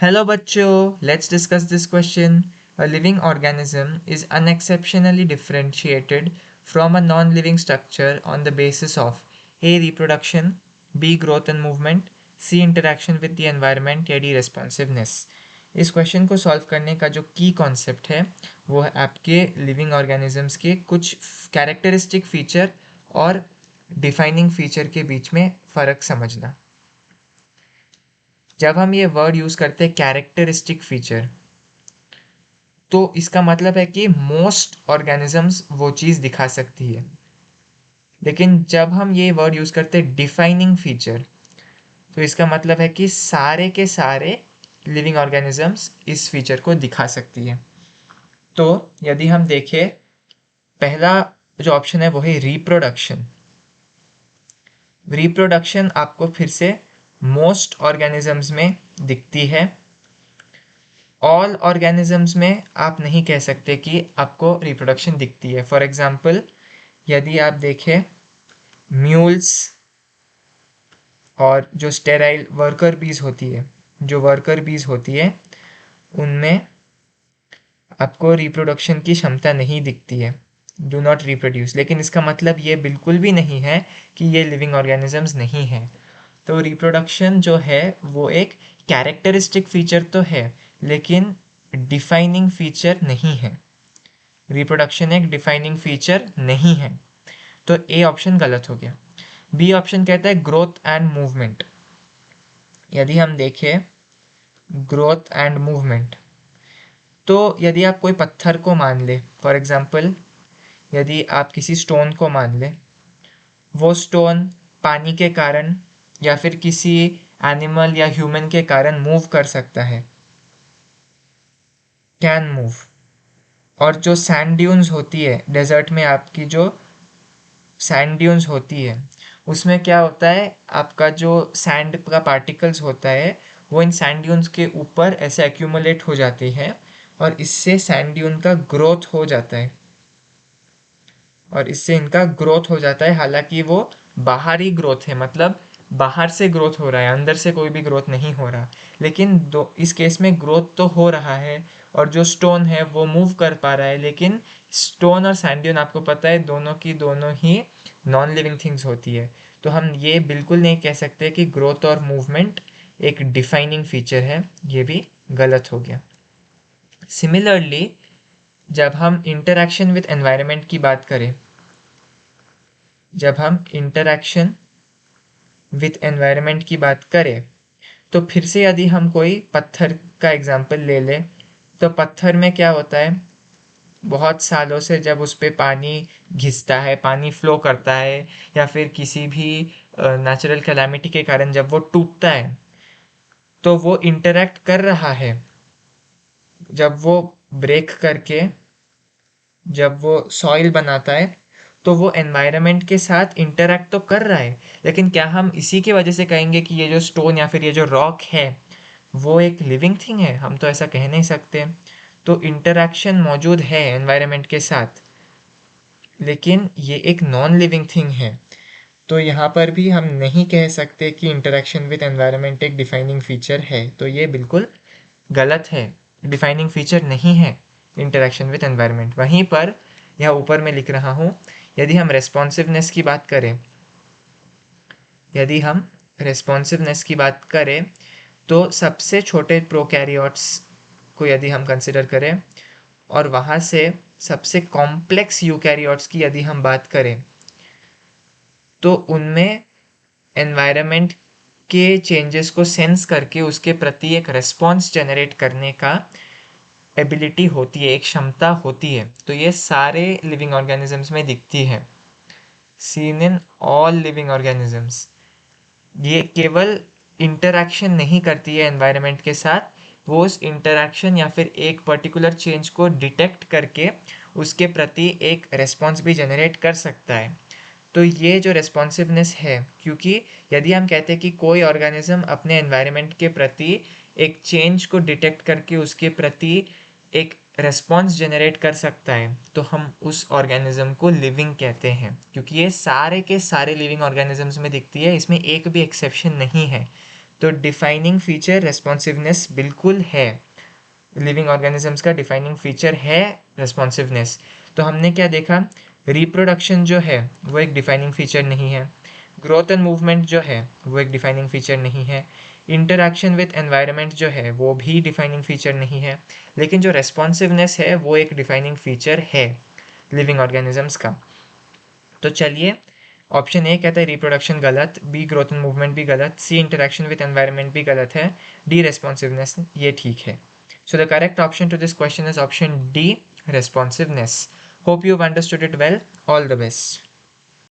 Hello bachcho, let's discuss this question. A living organism is unexceptionally differentiated from a non-living structure on the basis of A. Reproduction, B. Growth and movement, C. Interaction with the environment या D. Responsiveness. इस question को solve करने का जो की concept है वो है आपके लिविंग ऑर्गेनिजम्स के कुछ कैरेक्टरिस्टिक फीचर और डिफाइनिंग फीचर के बीच में फ़र्क समझना। जब हम ये वर्ड यूज़ करते हैं कैरेक्टरिस्टिक फीचर, तो इसका मतलब है कि मोस्ट ऑर्गेनिजम्स वो चीज़ दिखा सकती है। लेकिन जब हम ये वर्ड यूज़ करते हैं डिफाइनिंग फीचर, तो इसका मतलब है कि सारे के सारे लिविंग ऑर्गेनिजम्स इस फीचर को दिखा सकती है। तो यदि हम देखें, पहला जो ऑप्शन है वो है रिप्रोडक्शन। रिप्रोडक्शन आपको फिर से मोस्ट ऑर्गेनिजम्स में दिखती है। ऑल ऑर्गेनिजम्स में आप नहीं कह सकते कि आपको रिप्रोडक्शन दिखती है। फॉर एग्जांपल, यदि आप देखें म्यूल्स और जो स्टेराइल वर्कर बीज होती है, उनमें आपको रिप्रोडक्शन की क्षमता नहीं दिखती है, डू नॉट रिप्रोड्यूस। लेकिन इसका मतलब ये बिल्कुल भी नहीं है कि ये लिविंग ऑर्गेनिजम्स नहीं है। तो रिप्रोडक्शन जो है वो एक कैरेक्टरिस्टिक फीचर तो है, लेकिन डिफाइनिंग फीचर नहीं है। रिप्रोडक्शन एक डिफाइनिंग फीचर नहीं है, तो ए ऑप्शन गलत हो गया। बी ऑप्शन कहता है ग्रोथ एंड मूवमेंट। यदि हम देखें ग्रोथ एंड मूवमेंट, तो यदि आप कोई पत्थर को मान ले, फॉर एग्जांपल यदि आप किसी स्टोन को मान ले, वो स्टोन पानी के कारण या फिर किसी एनिमल या ह्यूमन के कारण मूव कर सकता है, कैन मूव। और जो सैंड ड्यून्स होती है डेजर्ट में, आपकी जो सैंड ड्यून्स होती है, उसमें क्या होता है, आपका जो सैंड का पार्टिकल्स होता है वो इन सैंड ड्यून्स के ऊपर ऐसे एक्यूमुलेट हो जाते हैं और इससे सैंड ड्यून का ग्रोथ हो जाता है और इससे इनका ग्रोथ हो जाता है। हालांकि वो बाहरी ग्रोथ है, मतलब बाहर से ग्रोथ हो रहा है, अंदर से कोई भी ग्रोथ नहीं हो रहा। लेकिन दो इस केस में ग्रोथ तो हो रहा है और जो स्टोन है वो मूव कर पा रहा है। लेकिन स्टोन और सैंड ड्यून आपको पता है दोनों की दोनों ही नॉन लिविंग थिंग्स होती है। तो हम ये बिल्कुल नहीं कह सकते कि ग्रोथ और मूवमेंट एक डिफाइनिंग फीचर है, ये भी गलत हो गया। सिमिलरली, जब हम इंटरैक्शन विद एनवायरनमेंट की बात करें, जब हम इंटरैक्शन विद एनवायरनमेंट की बात करें, तो फिर से यदि हम कोई पत्थर का एग्जांपल ले लें, तो पत्थर में क्या होता है, बहुत सालों से जब उस पे पानी घिसता है, पानी फ्लो करता है, या फिर किसी भी नेचुरल कैलामिटी के कारण जब वो टूटता है, तो वो इंटरैक्ट कर रहा है। जब वो ब्रेक करके जब वो सॉइल बनाता है, तो वो एनवायरनमेंट के साथ इंटरैक्ट तो कर रहा है। लेकिन क्या हम इसी की वजह से कहेंगे कि ये जो स्टोन या फिर ये जो रॉक है वो एक लिविंग थिंग है? हम तो ऐसा कह नहीं सकते। तो इंटरैक्शन मौजूद है एनवायरनमेंट के साथ, लेकिन ये एक नॉन लिविंग थिंग है। तो यहाँ पर भी हम नहीं कह सकते कि इंटरैक्शन विद एनवायरनमेंट एक डिफाइनिंग फीचर है। तो ये बिल्कुल गलत है, डिफाइनिंग फीचर नहीं है इंटरैक्शन विद एनवायरनमेंट। वहीं पर यह ऊपर में लिख रहा हूँ, यदि हम रेस्पॉन्सिवनेस की बात करें, यदि हम रेस्पॉन्सिवनेस की बात करें, तो सबसे छोटे प्रोकैरियोट्स को यदि हम कंसिडर करें और वहाँ से सबसे कॉम्प्लेक्स यूकैरियोट्स की यदि हम बात करें, तो उनमें एनवायरनमेंट के चेंजेस को सेंस करके उसके प्रति एक रिस्पॉन्स जनरेट करने का एबिलिटी होती है, एक क्षमता होती है। तो ये सारे लिविंग ऑर्गेनिजम्स में दिखती है, seen in all living organisms. ये केवल इंटरैक्शन नहीं करती है एनवायरनमेंट के साथ, वो उस इंटरैक्शन या फिर एक पर्टिकुलर चेंज को डिटेक्ट करके उसके प्रति एक रिस्पॉन्स भी जनरेट कर सकता है। तो ये जो रेस्पॉन्सिवनेस है, क्योंकि यदि हम कहते हैं कि कोई ऑर्गेनिज्म अपने एनवायरनमेंट के प्रति एक चेंज को डिटेक्ट करके उसके प्रति एक रेस्पॉन्स जनरेट कर सकता है, तो हम उस ऑर्गेनिज्म को लिविंग कहते हैं। क्योंकि ये सारे के सारे लिविंग ऑर्गेनिजम्स में दिखती है, इसमें एक भी एक्सेप्शन नहीं है। तो डिफाइनिंग फीचर रेस्पॉन्सिवनेस बिल्कुल है, लिविंग ऑर्गेनिजम्स का डिफाइनिंग फीचर है रेस्पॉन्सिवनेस। तो हमने क्या देखा, रिप्रोडक्शन जो है वो एक डिफाइनिंग फीचर नहीं है, ग्रोथ एंड मूवमेंट जो है वो एक डिफाइनिंग फीचर नहीं है, इंटरैक्शन विथ एनवायरनमेंट जो है वो भी डिफाइनिंग फीचर नहीं है, लेकिन जो रेस्पॉन्सिवनेस है वो एक डिफाइनिंग फीचर है लिविंग ऑर्गेनिजम्स का। तो चलिए, ऑप्शन ए कहता है रिप्रोडक्शन गलत, बी ग्रोथ एंड मूवमेंट भी गलत, सी इंटरैक्शन विद एनवायरनमेंट भी गलत है, डी रेस्पॉन्सिवनेस ये ठीक है। So the correct option to this question is option D, responsiveness. Hope you have understood it well. All the best.